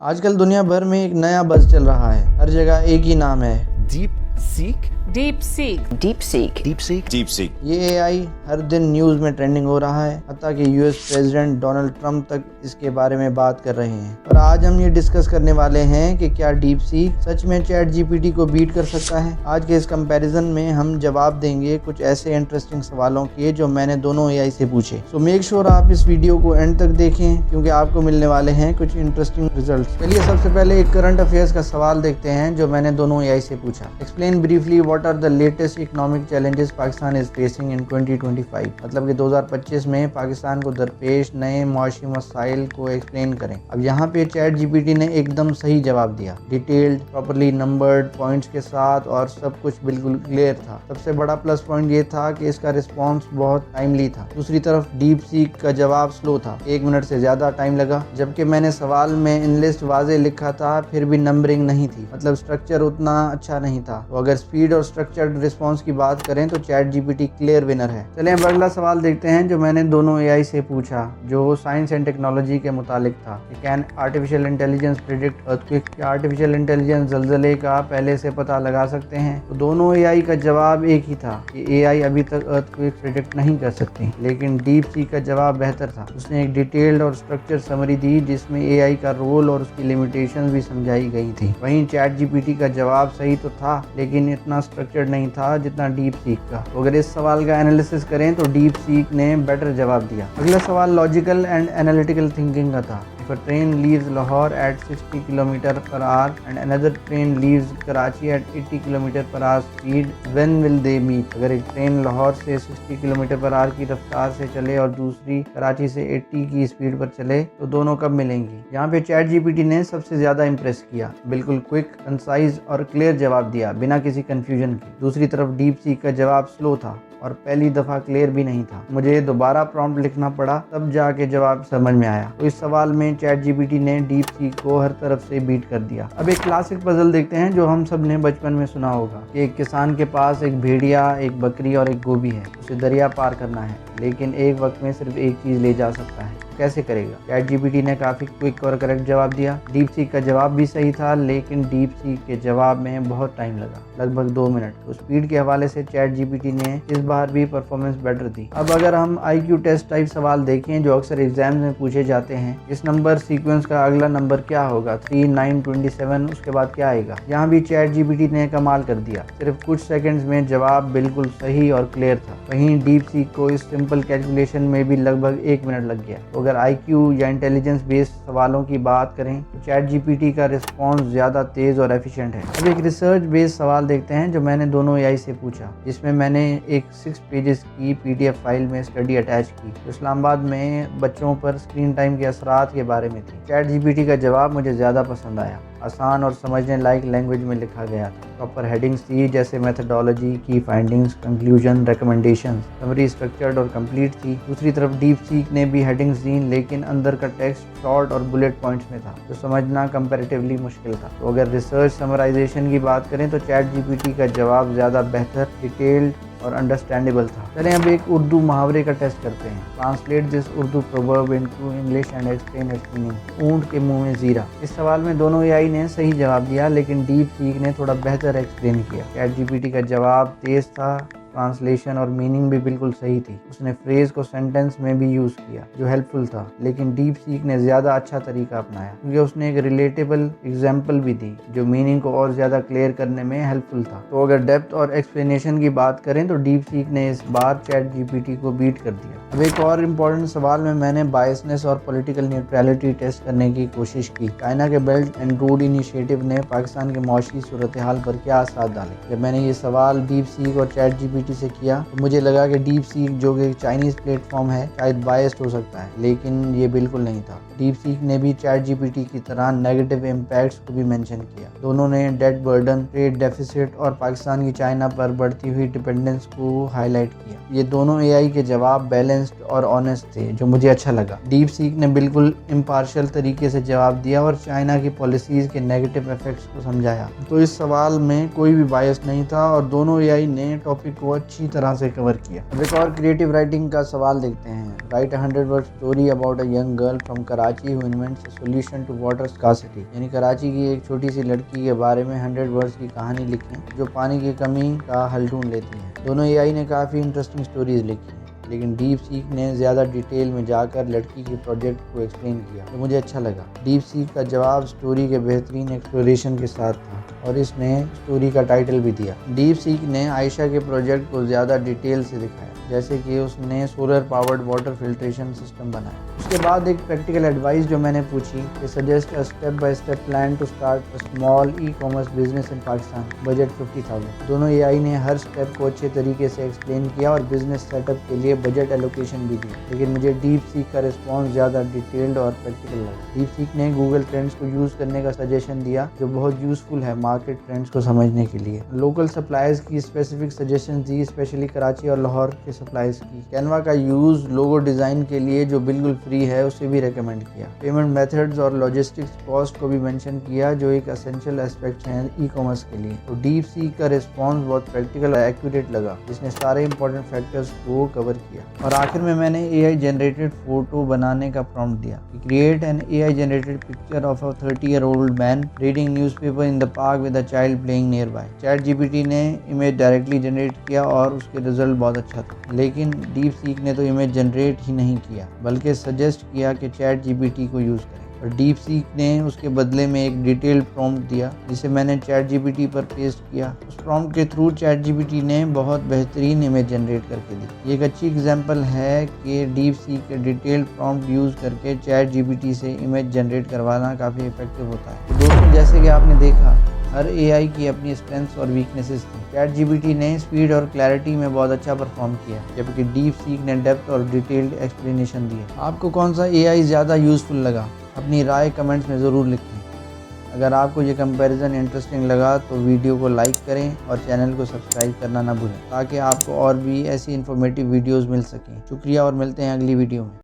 आजकल दुनिया भर में एक नया बज़ चल रहा है। हर जगह एक ही नाम है, Deep Seek? DeepSeek. DeepSeek. DeepSeek? DeepSeek. ये एआई हर दिन न्यूज़ में ट्रेंडिंग हो रहा है, हत्ता कि यूएस प्रेसिडेंट डोनाल्ड ट्रंप तक इसके बारे में बात कर रहे हैं। और आज हम ये डिस्कस करने वाले हैं कि क्या डीप सीक सच में चैट जीपीटी को बीट कर सकता है। आज के इस कंपैरिजन में हम जवाब देंगे कुछ ऐसे इंटरेस्टिंग सवालों के जो मैंने दोनों एआई से पूछे। सो मेक श्योर आप इस वीडियो को एंड तक देखें क्योंकि आपको मिलने वाले हैं कुछ इंटरेस्टिंग रिजल्ट्स। चलिए सबसे पहले एक करंट अफेयर्स का सवाल देखते हैं जो मैंने दोनों एआई से पूछा। Explain briefly what are the latest economic challenges Pakistan is facing in 2025। मतलब कि 2025 में पाकिस्तान को दरपेश नए मुआशी मसाइल को एक्सप्लेन करें। अब यहाँ पे चैट जीपीटी ने एकदम सही जवाब दिया, डिटेल्ड, प्रॉपर्ली नंबर्ड पॉइंट्स के साथ, और सब कुछ बिल्कुल क्लियर था। सबसे बड़ा प्लस पॉइंट ये था कि इसका रिस्पॉन्स बहुत टाइमली था। दूसरी तरफ डीप सीक का जवाब स्लो था, 1 मिनट से ज्यादा टाइम लगा। जबकि मैंने सवाल में इनलिस्ट वाजे लिखा था, फिर भी नंबरिंग नहीं थी, मतलब स्ट्रक्चर उतना अच्छा नहीं था। तो अगर स्पीड और स्ट्रक्चर्ड रिस्पॉन्स की बात करें तो चैट जीपीटी क्लियर विनर है। चलें अब अगला सवाल देखते हैं जो मैंने दोनों एआई से पूछा, जो साइंस एंड टेक्नोलॉजी के मुतालिक था। Can artificial intelligence predict earthquake? क्या आर्टिफिशियल इंटेलिजेंस जल्जले का पहले से पता लगा सकते हैं? तो दोनों एआई का जवाब एक ही था कि एआई अभी तक अर्थक्वेक प्रिडिक्ट नहीं कर सकती, लेकिन डीप सीक का जवाब बेहतर था। उसने एक डिटेल्ड और स्ट्रक्चर समरी दी जिसमें एआई का रोल और उसकी लिमिटेशंस भी समझाई गई थी। वहीं चैट जीपीटी का जवाब सही तो था लेकिन इतना स्ट्रक्चर्ड नहीं था जितना डीप सीक का। तो अगर इस सवाल का एनालिसिस करें तो डीप सीक ने बेटर जवाब दिया। अगला सवाल लॉजिकल एंड एनालिटिकल थिंकिंग का था। If a train leaves Lahore at 60 km/h and another train leaves Karachi at 80 km/h speed, when will they meet? अगर एक ट्रेन लाहौर से 60 km/h की रफ्तार से चले और दूसरी कराची से 80 की स्पीड पर चले तो दोनों कब मिलेंगी? यहाँ पे चैट जीपीटी ने सबसे ज्यादा इम्प्रेस किया, बिल्कुल क्विक, कंसाइज और क्लियर जवाब दिया बिना किसी कंफ्यूजन के। दूसरी तरफ डीप सीक का जवाब स्लो था और पहली दफ़ा क्लियर भी नहीं था। मुझे दोबारा प्रॉम्प्ट लिखना पड़ा तब जाके जवाब समझ में आया। तो इस सवाल में चैट जीपीटी ने डीप सीक को हर तरफ से बीट कर दिया। अब एक क्लासिक पजल देखते हैं जो हम सब ने बचपन में सुना होगा कि एक किसान के पास एक भेड़िया, एक बकरी और एक गोभी है। उसे दरिया पार करना है लेकिन एक वक्त में सिर्फ एक चीज़ ले जा सकता है। कैसे करेगा? चैट जीपीटी ने काफ़ी क्विक और करेक्ट जवाब दिया। डीप सीक का जवाब भी सही था लेकिन डीप सीक के जवाब में बहुत टाइम लगा, लगभग 2 मिनट। तो स्पीड के हवाले से चैट जीपीटी ने इस बार भी परफॉर्मेंस बेटर दी। अब अगर हम आईक्यू टेस्ट टाइप सवाल देखें जो अक्सर एग्जाम में पूछे जाते हैं, इस नंबर सीक्वेंस का अगला नंबर क्या होगा? 3, 9, 27, उसके बाद क्या आएगा? यहाँ भी चैट जीपीटी ने कमाल कर दिया, सिर्फ कुछ सेकंड्स में जवाब बिल्कुल सही और क्लियर था। वहीं डीप सीक को इस सिंपल कैलकुलेशन में भी लगभग 1 मिनट लग गया। तो अगर आईक्यू या इंटेलिजेंस बेस्ड सवालों की बात करें तो चैट जीपीटी का रिस्पॉन्स ज़्यादा तेज़ और एफिशिएंट है। अब एक रिसर्च बेस्ड सवाल देखते हैं जो मैंने दोनों एआई से पूछा, जिसमें मैंने एक 6 पेजेस की पीडीएफ फाइल में स्टडी अटैच की जो इस्लामाबाद में बच्चों पर स्क्रीन टाइम के असरात के बारे में थी। चैट जीपीटी का जवाब मुझे ज़्यादा पसंद आया, आसान और समझने लायक लैंग्वेज में लिखा गया था। प्रॉपर हेडिंग्स थी जैसे मेथडोलॉजी, की findings, conclusion, recommendations. Summary structured और कंप्लीट थी। दूसरी तरफ डीप सीक ने भी हेडिंग्स दी लेकिन अंदर का टेक्स्ट शॉर्ट और बुलेट पॉइंट्स में था जो समझना कंपैरेटिवली मुश्किल था। तो अगर रिसर्च समराइजेशन की बात करें तो चैट जीपीटी का जवाब ज़्यादा बेहतर, डिटेल्ड और अंडरस्टैंडेबल था। चलें अब एक उर्दू मुहावरे का टेस्ट करते हैं। Translate this Urdu proverb into English and explain it's meaning. ऊंट के मुंह में जीरा। इस सवाल में दोनों एआई ने सही जवाब दिया लेकिन डीप सीक ने थोड़ा बेहतर एक्सप्लेन किया। चैट जीपीटी का जवाब तेज था, ट्रांसलेशन और मीनिंग भी बिल्कुल सही थी। उसने फ्रेज को सेंटेंस में भी यूज़ किया जो हेल्पफुल था, लेकिन डीप सीक ने ज़्यादा अच्छा तरीका अपनाया क्योंकि उसने एक रिलेटेबल एग्जाम्पल भी दी जो मीनिंग को और ज़्यादा क्लियर करने में हेल्पफुल था। तो अगर डेप्थ और एक्सप्लेनेशन की बात करें तो डीप सीक ने इस बार चैट जीपीटी को बीट कर दिया। अब एक और इम्पॉर्टेंट सवाल में मैंने बायसनेस और पॉलिटिकल न्यूट्रलिटी टेस्ट करने की कोशिश की। चाइना के बेल्ट एंड रोड इनिशिएटिव ने पाकिस्तान के मौशी सूरत हाल पर क्या असर डाले? जब मैंने ये सवाल डीप सीक और चैट जीपीटी से किया तो मुझे लगा कि डीप सीक जो कि चाइनीज प्लेटफॉर्म है शायद बायस्ड हो सकता है, लेकिन ये बिल्कुल नहीं था। डीप सीक ने भी चैट जीपीटी की तरह नेगेटिव इम्पैक्ट्स को भी मेंशन किया। दोनों ने डेट बर्डन, ट्रेड डेफिसिट और पाकिस्तान की चाइना पर बढ़ती हुई डिपेंडेंस को हाईलाइट किया। ये दोनों एआई के जवाब बैलेंस्ड और ऑनेस्ट थे जो मुझे अच्छा लगा। डीप सीक ने बिल्कुल इम्पार्शियल तरीके से जवाब दिया और चाइना की पॉलिसीज के नेगेटिव इफेक्ट्स को समझाया। तो इस सवाल में कोई भी बायस नहीं था और दोनों एआई ने टॉपिक को अच्छी तरह से कवर किया। अब एक और क्रिएटिव राइटिंग का सवाल देखते हैं। Write 100 word story about a young girl from Karachi who invents a solution to water scarcity. यानी कराची की एक छोटी सी लड़की के बारे में 100 वर्ड्स की कहानी लिखें जो पानी की कमी का हल ढूंढ लेती है। दोनों एआई ने काफ़ी इंटरेस्टिंग स्टोरीज लिखी, लेकिन डीप सीक ने ज़्यादा डिटेल में जाकर लड़की के प्रोजेक्ट को एक्सप्लेन किया, जो मुझे अच्छा लगा। डीप सीक का जवाब स्टोरी के बेहतरीन एक्सप्लोरेशन के साथ था और इसने स्टोरी का टाइटल भी दिया। डीप सीक ने आयशा के प्रोजेक्ट को ज़्यादा डिटेल से दिखाया, जैसे कि उसने solar powered water filtration system बनाया। उसके बाद एक प्रैक्टिकल एडवाइस जो मैंने पूछी कि suggest a step by step plan to start a small e commerce business in Pakistan, budget 50,000। दोनों एआई ने हर स्टेप को अच्छे तरीके से एक्सप्लेन किया और बिजनेस सेटअप के लिए बजट एलोकेशन भी दी, लेकिन मुझे डीप सीक का रिस्पॉन्स ज़्यादा डिटेल्ड और प्रैक्टिकल लगा। डीप सीक ने गूगल ट्रेंड्स को यूज़ करने का सजेशन दिया, जो बहुत यूज़फुल है मार्केट ट्रेंड्स को समझने के लिए। लोकल सप्लायर्स की स्पेसिफिक सजेशन दी, स्पेशली कराची और लाहौर के सप्लायर्स की। कैनवा का यूज़ लोगो डिज़ाइन के लिए जो बिल्कुल फ्री है उसे भी रेकमेंड किया। पेमेंट मेथड्स और लॉजिस्टिक्स कॉस्ट को भी मेंशन किया, जो एक एसेंशियल एस्पेक्ट हैं ई कॉमर्स के लिए। तो डीप सीक का रिस्पॉन्स बहुत प्रैक्टिकल और एक्यूरेट लगा, जिसने सारे इंपॉर्टेंट फैक्टर्स को कवर किया। और आखिर में मैंने एआई जनरेटेड फोटो बनाने का प्रॉम्प्ट दिया। Create an AI generated picture of a 30-year-old man reading newspaper in the park with a child playing near by. Chat GPT ने इमेज डायरेक्टली जनरेट किया और उसके रिजल्ट बहुत अच्छा था, लेकिन डीप सीक ने तो इमेज जनरेट ही नहीं किया, बल्कि सजेस्ट किया कि चैट जीपीटी को यूज़ करें। और डीप सीक ने उसके बदले में एक डिटेल्ड प्रॉम्प्ट दिया, जिसे मैंने चैट जीपीटी पर पेस्ट किया। उस प्रॉम्प्ट के थ्रू चैट जीपीटी ने बहुत बेहतरीन इमेज जनरेट करके दी। ये एक अच्छी एग्जांपल है कि डीप सीक के डिटेल्ड प्रॉम्प्ट यूज़ करके चैट जीपीटी से इमेज जनरेट करवाना काफ़ी इफेक्टिव होता है। तो दोस्तों, जैसे कि आपने देखा, हर एआई की अपनी स्ट्रेंथ्स और वीकनेसेस थी। चैट जीपीटी ने स्पीड और क्लैरिटी में बहुत अच्छा परफॉर्म किया, जबकि डीप सीक ने डेप्थ और डिटेल्ड एक्सप्लेनेशन दिए। आपको कौन सा एआई ज़्यादा यूज़फुल लगा? अपनी राय कमेंट्स में ज़रूर लिखें। अगर आपको ये कंपैरिजन इंटरेस्टिंग लगा तो वीडियो को लाइक करें और चैनल को सब्सक्राइब करना ना भूलें, ताकि आपको और भी ऐसी इन्फॉर्मेटिव वीडियोज़ मिल सकें। शुक्रिया और मिलते हैं अगली वीडियो में।